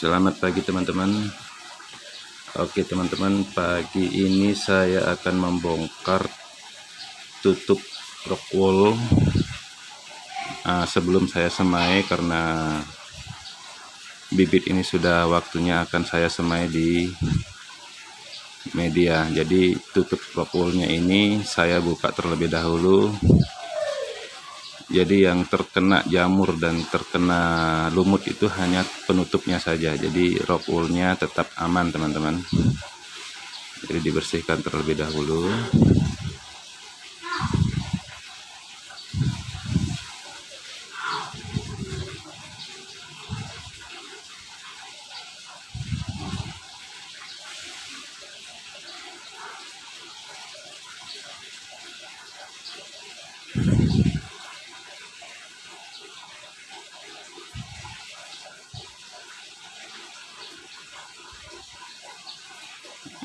Selamat pagi teman-teman. Oke teman-teman, pagi ini saya akan membongkar tutup rock wool sebelum saya semai, karena bibit ini sudah waktunya akan saya semai di media. Jadi tutup rock woolnya ini saya buka terlebih dahulu. Jadi yang terkena jamur dan terkena lumut itu hanya penutupnya saja. Jadi rock woolnya tetap aman teman-teman. Jadi dibersihkan terlebih dahulu.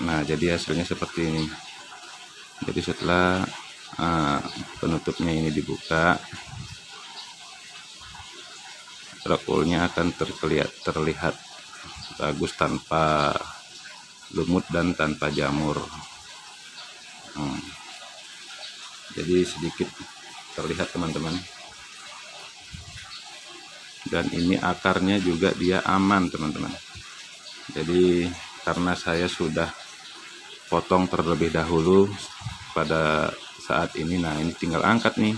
Nah, jadi hasilnya seperti ini. Jadi setelah penutupnya ini dibuka, rock woolnya akan terlihat bagus tanpa lumut dan tanpa jamur. Jadi sedikit terlihat teman-teman. Dan ini akarnya juga dia aman teman-teman. Jadi karena saya sudah potong terlebih dahulu pada saat ini, nah ini tinggal angkat nih.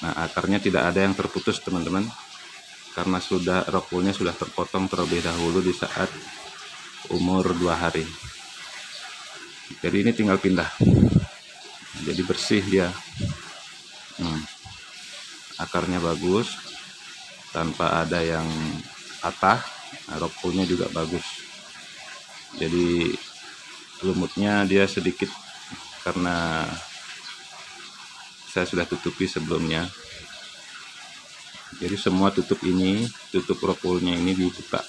Nah akarnya tidak ada yang terputus teman-teman, karena sudah rock woolnya sudah terpotong terlebih dahulu di saat umur 2 hari. Jadi ini tinggal pindah, jadi bersih dia. Akarnya bagus tanpa ada yang patah. Nah, rock woolnya juga bagus. Jadi lumutnya dia sedikit karena saya sudah tutupi sebelumnya. Jadi semua tutup rock woolnya ini dibuka.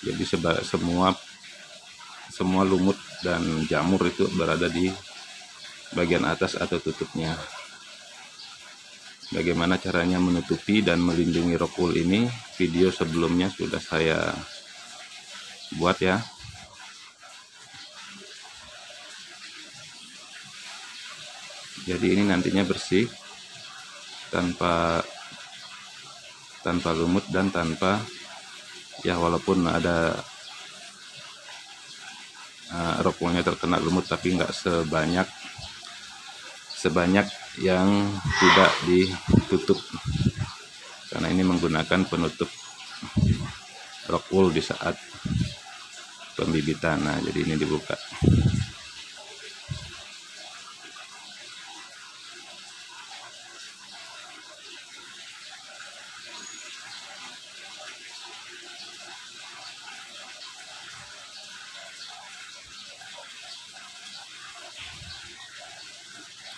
Jadi semua lumut dan jamur itu berada di bagian atas atau tutupnya. Bagaimana caranya menutupi dan melindungi rock wool ini, video sebelumnya sudah saya buat ya. Jadi ini nantinya bersih tanpa lumut dan tanpa, ya walaupun ada rock woolnya terkena lumut, tapi nggak sebanyak yang tidak ditutup, karena ini menggunakan penutup rock wool di saat pembibitan. Nah jadi ini dibuka.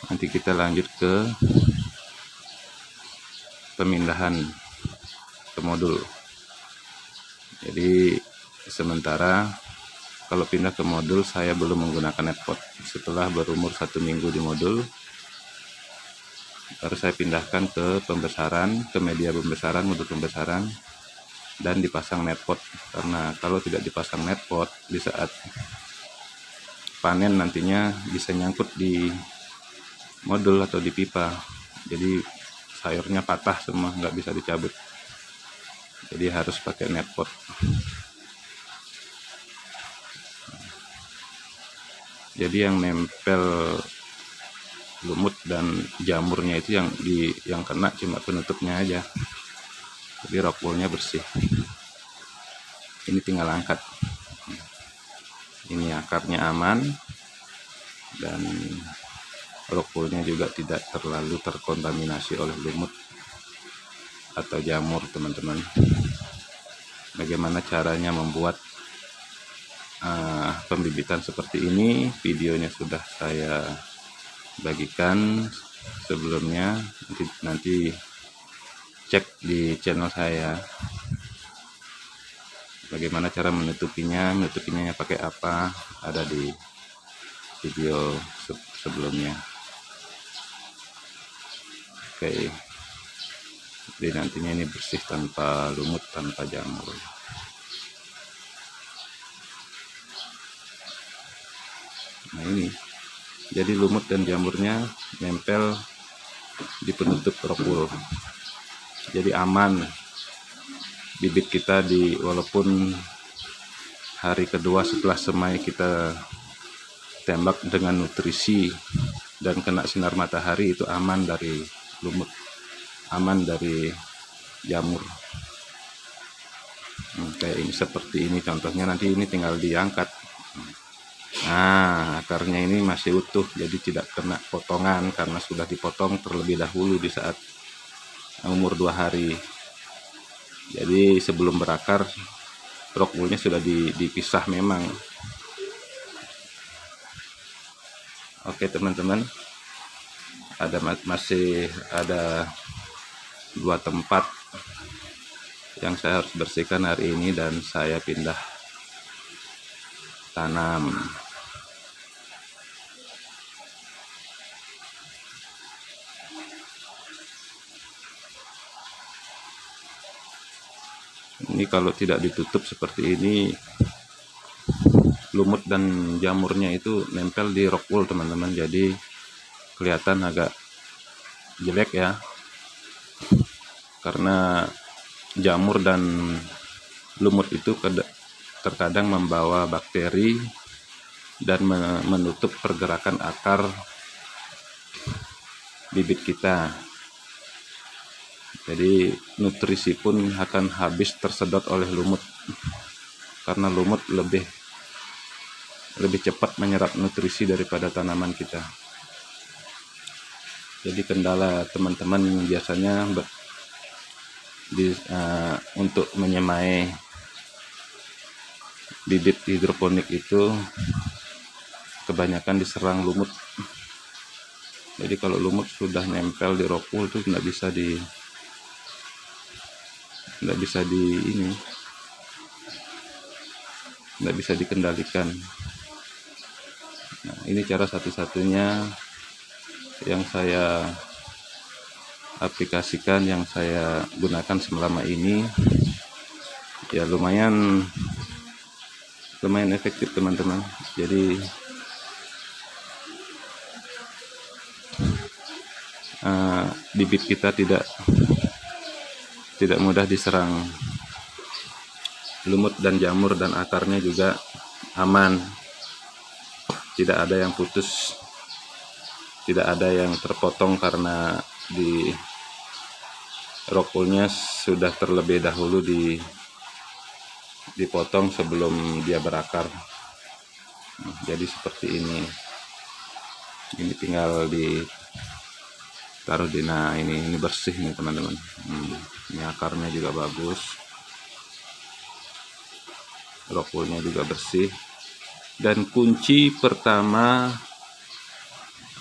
Nanti kita lanjut ke pemindahan ke modul. Jadi sementara kalau pindah ke modul saya belum menggunakan netpot. Setelah berumur 1 minggu di modul, baru saya pindahkan ke pembesaran, ke media pembesaran, modul pembesaran, dan dipasang netpot. Karena kalau tidak dipasang netpot, di saat panen nantinya bisa nyangkut di modul atau di pipa. Jadi sayurnya patah semua, nggak bisa dicabut. Jadi harus pakai netpot. Jadi yang nempel lumut dan jamurnya itu yang kena cuma penutupnya aja. Jadi rock woolnya bersih. Ini tinggal angkat. Ini akarnya aman dan rock woolnya juga tidak terlalu terkontaminasi oleh lumut atau jamur teman-teman. Bagaimana caranya membuat pembibitan seperti ini, videonya sudah saya bagikan sebelumnya. Nanti cek di channel saya bagaimana cara menutupinya pakai apa, ada di video sebelumnya. Oke, jadi nantinya ini bersih tanpa lumut, tanpa jamur. ini. Jadi lumut dan jamurnya nempel di penutup rock wool. Jadi aman bibit kita walaupun hari kedua setelah semai kita tembak dengan nutrisi dan kena sinar matahari, itu aman dari lumut, aman dari jamur. Kayak ini, seperti ini contohnya. Nanti ini tinggal diangkat. Nah, akarnya ini masih utuh, jadi tidak kena potongan karena sudah dipotong terlebih dahulu di saat umur 2 hari. Jadi sebelum berakar, rock woolnya sudah dipisah memang. Oke teman-teman, masih ada 2 tempat yang saya harus bersihkan hari ini dan saya pindah tanam. Ini kalau tidak ditutup seperti ini, lumut dan jamurnya itu nempel di rock wool teman-teman, jadi kelihatan agak jelek ya, karena jamur dan lumut itu terkadang membawa bakteri dan menutup pergerakan akar bibit kita. Jadi nutrisi pun akan habis tersedot oleh lumut, karena lumut lebih cepat menyerap nutrisi daripada tanaman kita. Jadi kendala teman-teman biasanya untuk menyemai bibit hidroponik itu kebanyakan diserang lumut. Jadi kalau lumut sudah nempel di rock wool itu nggak bisa dikendalikan. Nah, ini cara satu-satunya yang saya aplikasikan, yang saya gunakan selama ini. Ya lumayan efektif teman-teman. Jadi bibit kita tidak mudah diserang lumut dan jamur, dan akarnya juga aman, tidak ada yang putus, tidak ada yang terpotong karena di rock woolnya sudah terlebih dahulu dipotong sebelum dia berakar. Jadi seperti ini tinggal ditaruh di, nah ini bersih nih teman-teman. Ini akarnya juga bagus, rock woolnya juga bersih. Dan kunci pertama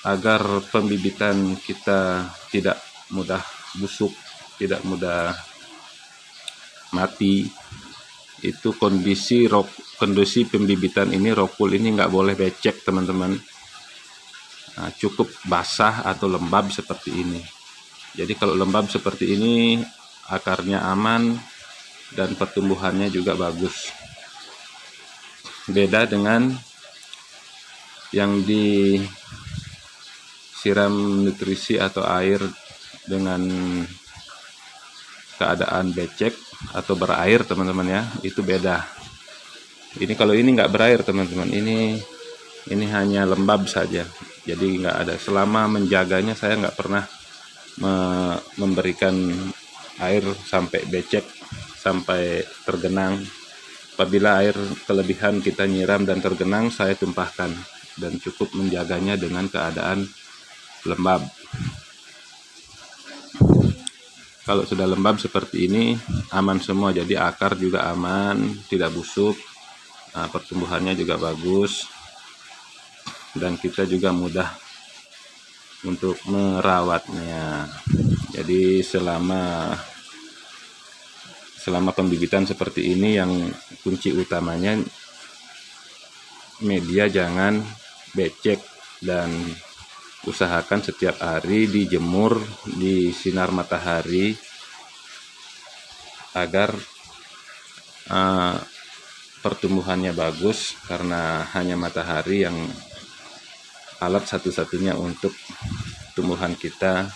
agar pembibitan kita tidak mudah busuk, tidak mudah mati, itu kondisi pembibitan ini, rock wool ini nggak boleh becek teman-teman. Nah, cukup basah atau lembab seperti ini. Jadi kalau lembab seperti ini, akarnya aman dan pertumbuhannya juga bagus. Beda dengan yang disiram nutrisi atau air dengan keadaan becek atau berair teman-teman ya, itu beda. Ini kalau ini nggak berair teman-teman, ini hanya lembab saja, jadi nggak ada. Selama menjaganya saya nggak pernah memberikan air sampai becek, sampai tergenang. Apabila air kelebihan kita nyiram dan tergenang, saya tumpahkan dan cukup menjaganya dengan keadaan lembab. Kalau sudah lembab seperti ini, aman semua, jadi akar juga aman, tidak busuk, pertumbuhannya juga bagus, dan kita juga mudah untuk merawatnya. Jadi selama pembibitan seperti ini, yang kunci utamanya media jangan becek, dan usahakan setiap hari dijemur di sinar matahari agar pertumbuhannya bagus, karena hanya matahari yang alat satu-satunya untuk tumbuhan kita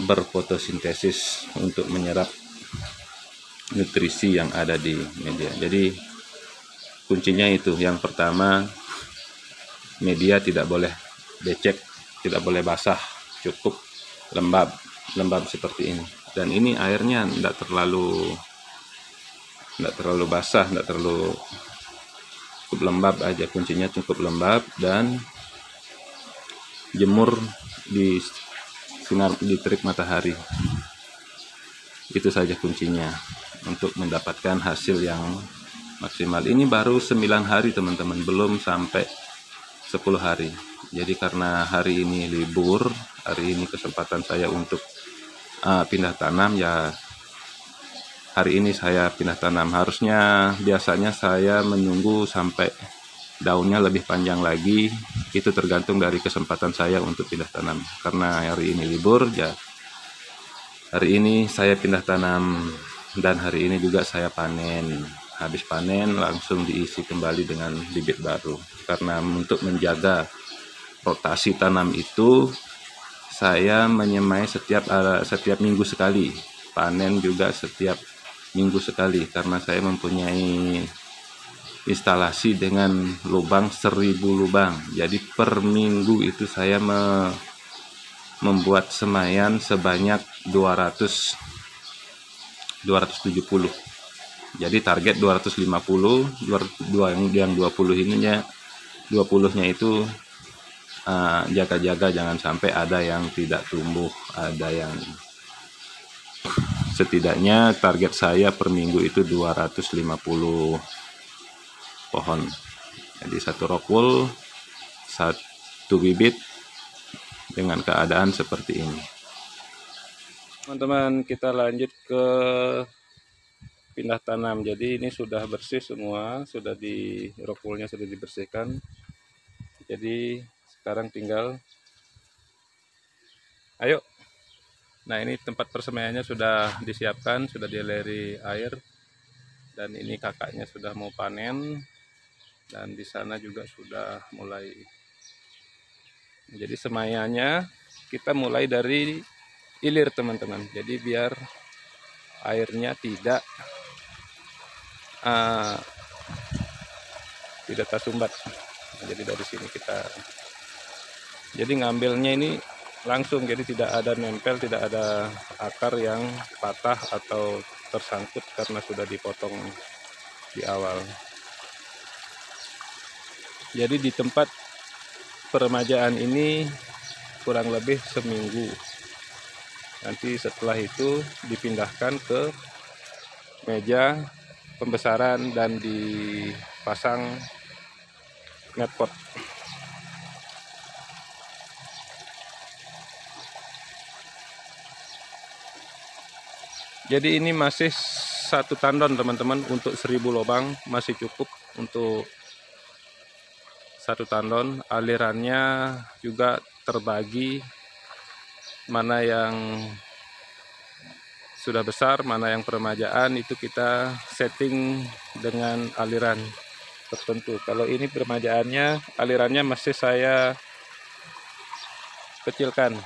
berfotosintesis untuk menyerap nutrisi yang ada di media. Jadi kuncinya itu, yang pertama, media tidak boleh becek, tidak boleh basah, cukup lembab seperti ini. Dan ini airnya tidak terlalu basah, tidak terlalu, cukup lembab aja. Kuncinya cukup lembab dan jemur di sinar, di terik matahari. Itu saja kuncinya untuk mendapatkan hasil yang maksimal. Ini baru 9 hari teman-teman, belum sampai 10 hari. Jadi karena hari ini libur, hari ini kesempatan saya untuk pindah tanam, ya hari ini saya pindah tanam. Harusnya biasanya saya menunggu sampai daunnya lebih panjang lagi, itu tergantung dari kesempatan saya untuk pindah tanam. Karena hari ini libur, ya hari ini saya pindah tanam, dan hari ini juga saya panen. Habis panen langsung diisi kembali dengan bibit baru. Karena untuk menjaga rotasi tanam itu, saya menyemai setiap minggu sekali, panen juga setiap minggu sekali, karena saya mempunyai instalasi dengan lubang 1000 lubang. Jadi per minggu itu saya membuat semaian sebanyak 270. Jadi target 250, yang 20 ininya, 20-nya itu jaga-jaga jangan sampai ada yang tidak tumbuh, ada yang, setidaknya target saya per minggu itu 250 pohon. Jadi satu rockwool, satu bibit dengan keadaan seperti ini. Teman-teman, kita lanjut ke pindah tanam. Jadi ini sudah bersih semua, sudah di rockwoolnya sudah dibersihkan. Jadi sekarang tinggal, ayo. Nah, ini tempat persemaiannya sudah disiapkan, sudah dialiri air, dan ini kakaknya sudah mau panen, dan di sana juga sudah mulai. Jadi semaiannya kita mulai dari ilir teman-teman. Jadi biar airnya tidak tersumbat. Jadi dari sini kita, jadi ngambilnya ini langsung, jadi tidak ada nempel, tidak ada akar yang patah atau tersangkut karena sudah dipotong di awal. Jadi di tempat peremajaan ini kurang lebih seminggu. Nanti setelah itu dipindahkan ke meja pembesaran dan dipasang net pot. Jadi ini masih 1 tandon teman-teman, untuk 1000 lubang masih cukup untuk 1 tandon. Alirannya juga terbagi, mana yang sudah besar, mana yang peremajaan, itu kita setting dengan aliran tertentu. Kalau ini peremajaannya, alirannya masih saya kecilkan,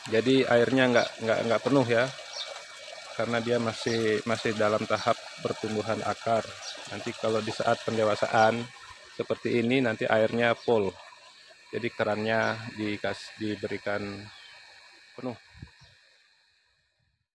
jadi airnya nggak penuh ya, karena dia masih dalam tahap pertumbuhan akar. Nanti kalau di saat pendewasaan seperti ini, nanti airnya full, jadi kerannya diberikan penuh.